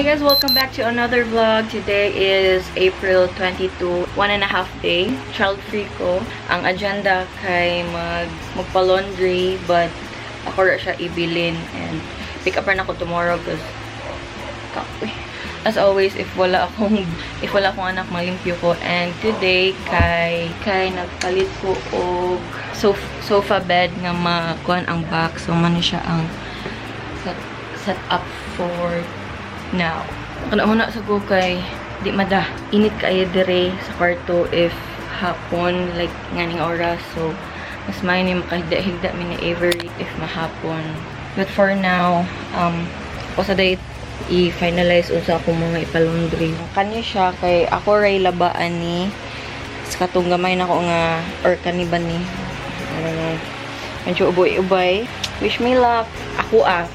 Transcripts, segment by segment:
guys, welcome back to another vlog. Today is April 22, 1.5 day. Child-free ko. Ang agenda kay magpa-laundry, but ako ra siya ibilin and pick up rin ako tomorrow because as always, if wala akong anak, malimpyo ko. And today kay nagpalit ko og sofa bed nga makuan ang back, so man siya ang set up for now. Kana sa ko kay di mada init kay dire sa kwarto if hapon, like nganing oras, so mas may ni makahigda mi ni Avery if mahapon. But for now, ako sa date i-finalize unsa akong mga ipalaundry. Kanya siya kay ako ray labaan ni sa katong gamay nako nga or kaniban ni medyo ubay-ubay. Wish me luck.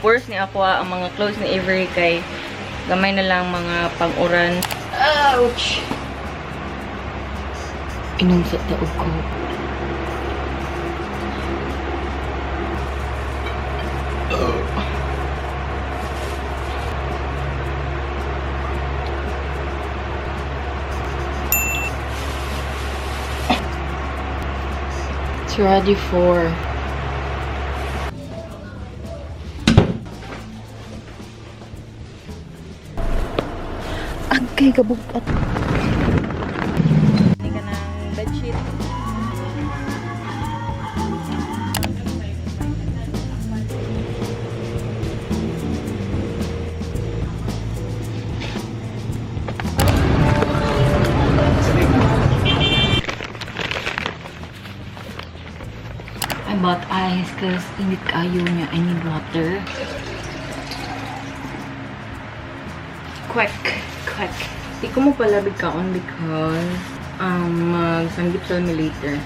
First ni ako ang mga clothes ni Avery kay gamay na lang mga pang-uran. Ouch! Inom sa taog ko. It's ready for agkay kabugat. Hindi ka ng bedsheet. I bought ice because init kayo niya. I need water. Quick. Di ko mo pala bigkaon because magsanggip sa mi later.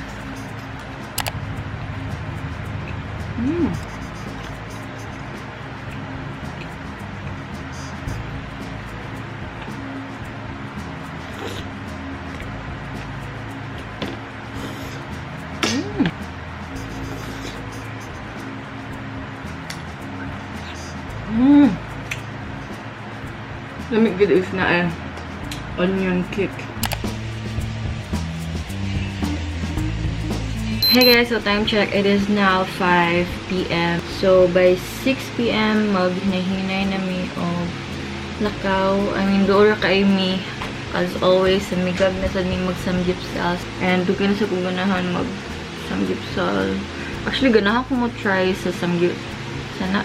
Let me get this na onion cake. Hey guys, so time check. It is now 5 p.m. So by 6 p.m. maghinay-hinay na mi og lakaw. I mean, doon ra kay mi as always sa migag na sa ni magsamgyupsal. And dukin sa kung ganahan magsamgyupsal. Actually, ganahan ko mo try sa sana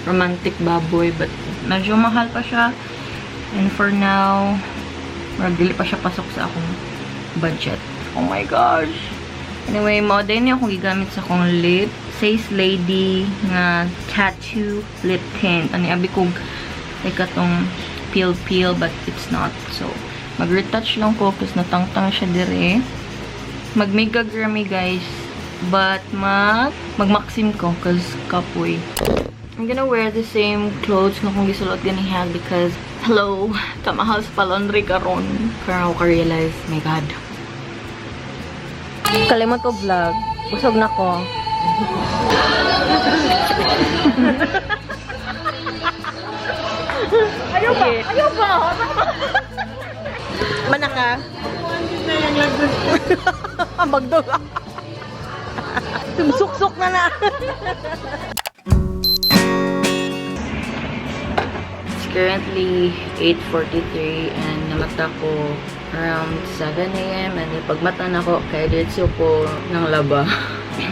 romantic baboy, but medyo mahal pa siya. And for now, dili pa siya pasok sa akong budget. Oh my gosh! Anyway, din niya akong gigamit sa akong lip. Says Lady nga tattoo lip tint. Ani abi kong like atong peel, but it's not. So, mag-retouch lang ko kasi natangtang siya dire. Mag-makeup rami guys. But mag-maxim ko kasi kapoy. I'm gonna wear the same clothes nga kung gisulot ganihan because hello, kamahal sa palondry karon. Kaya ako ka-realize, my god. Kalimot ko vlog. Busog na ko. Ayaw ba? Mana ka? Ang bagdog. Suk-suk na. Currently 8:43 and namata ko around 7 a.m. and pagmata na ko kaya diretso ko ng laba.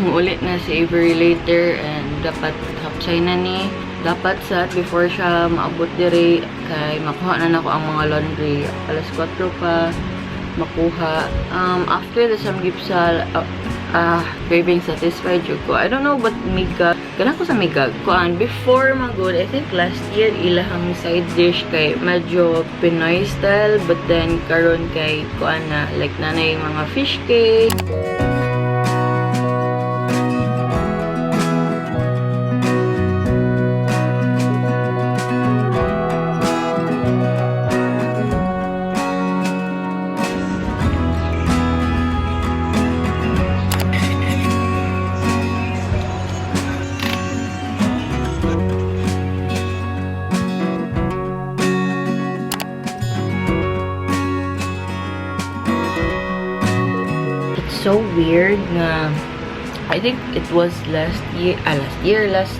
Ulit na si Avery later and dapat hapsay na ni. Dapat sa before siya maabot dire kay makuha na nako ang mga laundry. Alas 4 pa makuha. After the samgipsal, craving satisfied ko. I don't know but migag. Ganun ko sa migag. Before magod, I think last year ilahang side dish kay medyo Pinoy style, but then karon kay na like nanay mga fish cake. so weird nga I think it was last last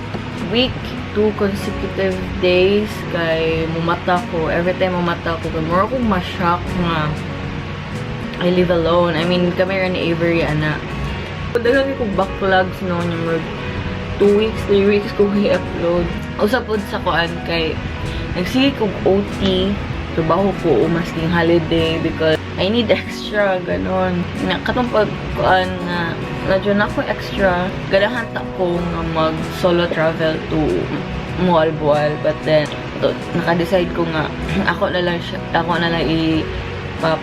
week, 2 consecutive days kay mumata ko. Every time mumata ko, more akong ma-shock nga I live alone. I mean, kami rin ni Avery, ana. Daghang ko backlogs noon yung 2 weeks, 3 weeks ko i-upload. Usapod sa kuan kay nagsige kong OT, trabaho ko masking holiday because I need extra, ganon. Katong pagkuan na nadyo na ako extra, ganahan ta ko nga mag-solo travel to Mualboal. But then, naka-decide ko nga, ako na lang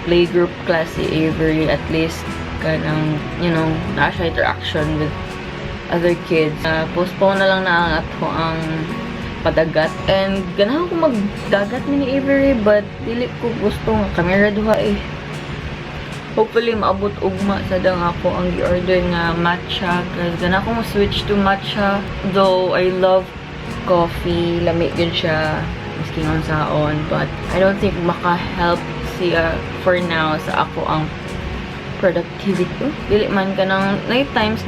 playgroup class si Avery, at least, kanang, you know, na siya interaction with other kids. Postpone na lang na ako ang padagat. And, ganahan ko magdagat ni Avery, but dili ko gusto nga kamera duha eh. Hopefully, maabot ugma sa dang ako ang i-order nga matcha. Kasi gana ko switch to matcha. Though, I love coffee. Lamig din siya. Maski nga saon. But, I don't think maka-help siya for now sa ako ang productivity. Dili man ka ng night times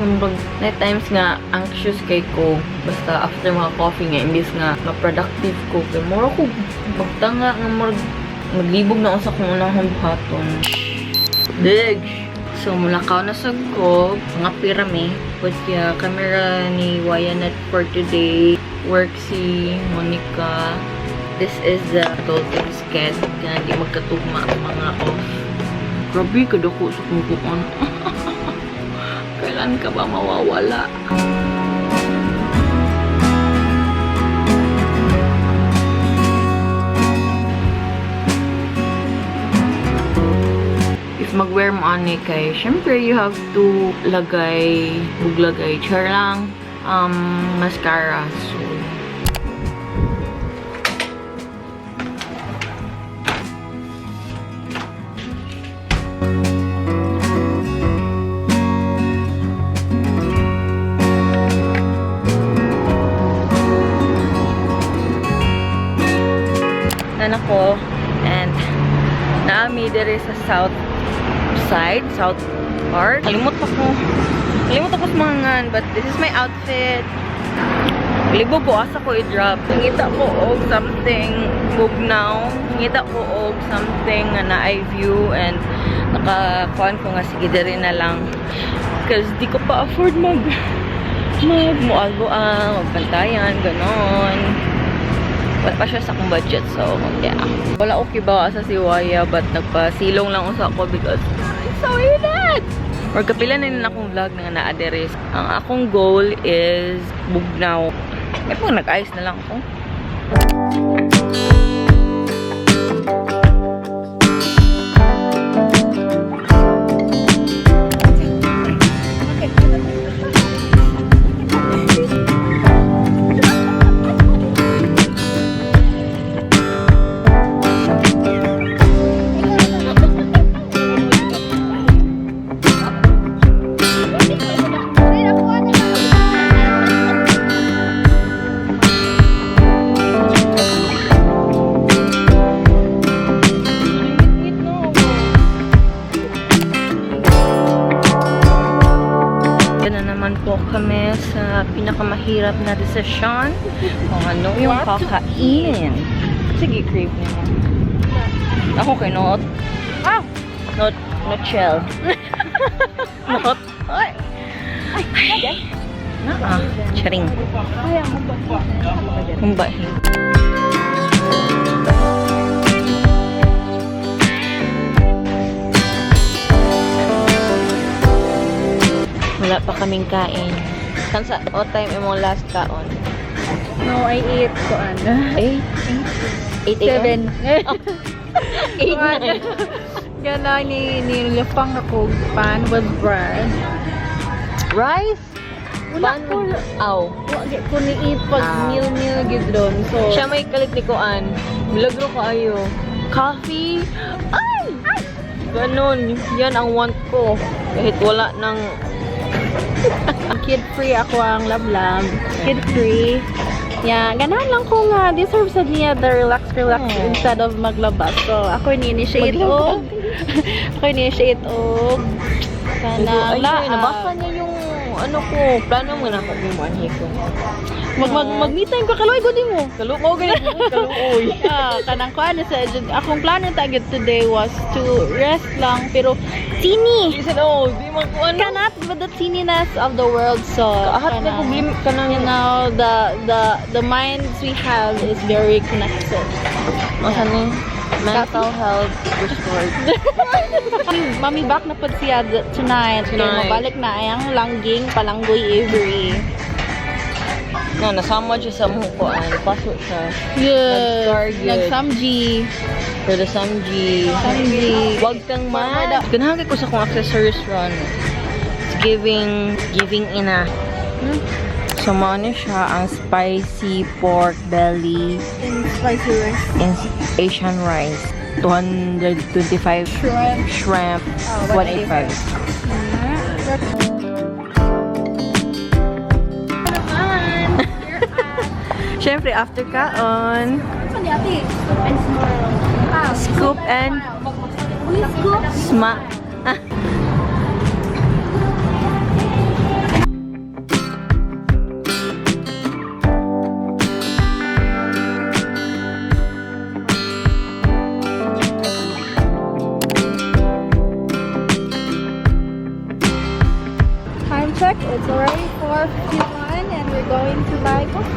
nga anxious kay ko. Basta after mga coffee nga, imbis nga ma-productive ko. Kaya mura ko magtanga nga maglibog na ako sa kung unang buhaton. Big! So, mulakaw na sa ko. Mga pirami. Pwede kaya camera ni Wayanet for today. Work si Monica. This is the total sked. Kaya hindi magkatugma mga off. Grabe, kadako sa kumukuan. Kailan ka ba mawawala? Mag-wear mo ani kay syempre you have to buglagay char lang mascara. So nan ako and naami dere sa south part. Kalimut ako sa mga ngan, but this is my outfit. Libog ko asa ko i-drop. Ngita ko og something bugnaw. Ngita ko og something nga na-eye view and naka-con ko nga sige diri na lang. Because di ko pa afford mualbo magpantayan, ganon. Wala pa siya sa akong budget, so yeah. Wala okay ba sa si Waya, but nagpasilong lang ako sa ako because I'm so init! Or kapila na nila akong vlog na na-address. Ang akong goal is bugnaw. May pong nag-ayos na lang ako. Kami sa pinakamahirap na desisyon kung ano yung kakain. Sige, crave niya. Ako kay not. Not shell. Not. Ay. Charing. Humbahin. Wala pa kaming kain. Kansa o time imong last kaon? No, I ate ko ano. 8 a.m. 8 Gana nilapang ako pan with bread. Rice? Wala ko. Aw. Wala ko ni ipag meal gid doon. So Siya may kalit ni Kuan. Milagro ko ayo. Coffee? Ay! Ganon. Yan ang want ko. Kahit wala ng kid-free ako ang lab-lab. Kid-free. Yeah, ganahan lang ko nga deserve sa niya the relax instead of maglabas. So, ako ini-initiate og Kanang Ay, nabasa niya yung ano ko, plano mo na ako yung manhi ko. Mag-meet time ka kaloy gudi mo. Kaluko, ganit mo, kalukoy. Kanang ko ano sa akong plano tagit today was to rest lang pero sini Listen, oh, di man ko ano. cannot with the sininess of the world so Ahat na problema ka nang you know the minds we have is very connected. Masa ni? Mental health restored. Mami back na pod siya tonight. Kaya Tonight. mabalik na ayang langging palanggoy Avery. Nasama siya sa mukuan. Pasok siya. Yes. Nag-target. Nag-samji. For the Samji. Samji. Wag kang mad. Ganahagay ko sa kong accessories ron. It's giving ina. So, ano siya, ang spicy pork belly And spicy rice. in Asian rice. 225 shrimp, 185. Siyempre, after kaon, scoop and sma. Time check. It's already 4:51 and we're going to buy coffee.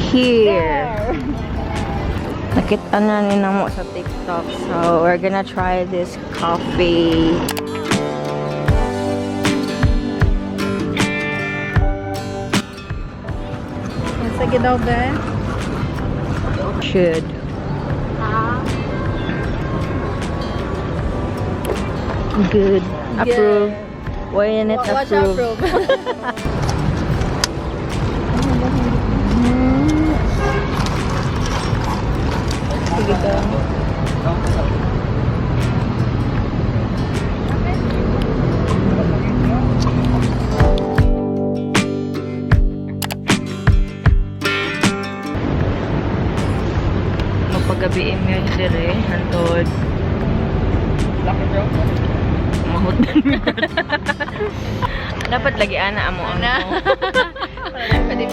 Here. Nakita na ni mo sa TikTok. So, we're gonna try this coffee. Sige daw, be. Should. Good. Approve. Why in it Watch approve? Sige daw. Magpagabi email dire hantod. Mahot dapat lagi ana amo ang. Pwede